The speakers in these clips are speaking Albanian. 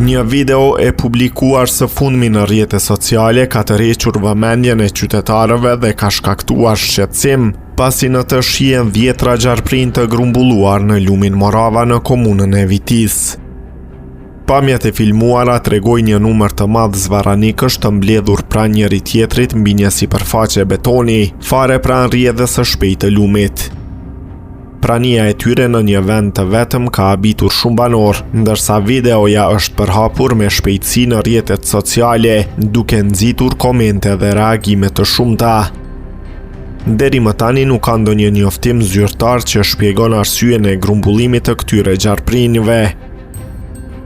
Një video e publikuar së fundmi në rrjetet sociale ka tërhequr vëmendjen e qytetarëve dhe ka shkaktuar shqetësim, pasi në të shihen 10 gjarprinj të grumbulluar në lumin Morava në komunën e Vitis. Pamjet e filmuara tregojnë një numër të madh zvaranikësh të mbledhur pranë njëri tjetrit mbi një sipërfaqe betoni, fare pranë rrjedhës së shpejtë të lumit. Prania e tyre në një vend të vetëm ka habitur shumë banor, ndërsa videoja është përhapur me shpejtësi në rrjetet sociale, duke nxitur komente dhe reagime të shumta. Deri më tani nuk ka ndonjë njoftim zyrtar që shpjegon arsyeën e grumbullimit të këtyre gjarprinjve.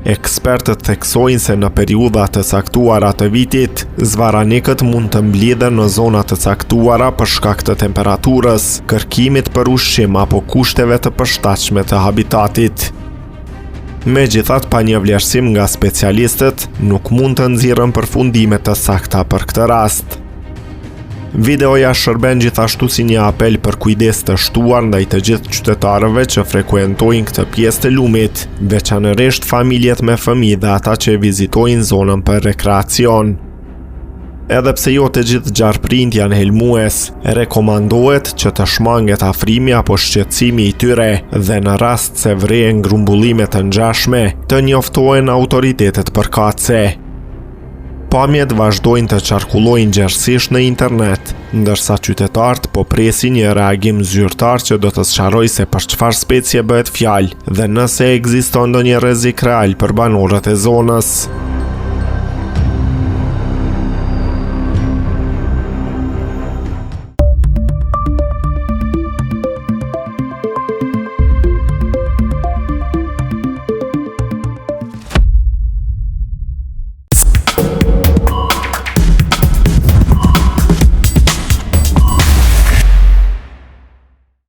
Ekspertët theksojnë se në periudha të caktuara të vitit, zvaranikët mund të mblidhen në zona të caktuara për shkak të temperaturës, kërkimit për ushqim apo kushteve të përshtatshme të habitatit. Megjithatë, pa një vlerësim nga specialistët, nuk mund të nxjerrën përfundime të sakta për këtë rast. Videoja shërben gjithashtu si një apel për kujdes të shtuar ndaj të gjithë qytetarëve që frekuentojnë këtë pjesë të lumit, veçanërisht familjet me fëmijë dhe ata që vizitojnë zonën për rekreacion. Edhe pse jo të gjithë gjarprinjt janë helmues, rekomandohet që të shmanget afrimi apo shqetësimi i tyre dhe në rast se vrehen grumbullime të ngjashme, të njoftohen autoritetet përkatëse. Pamjet vazhdojnë të qarkullojnë gjerësisht në internet, ndërsa qytetarët po presin një reagim zyrtar që do të sqarojë se për çfarë specie bëhet fjalë dhe nëse ekziston ndonjë rrezik real për banorët e zonës.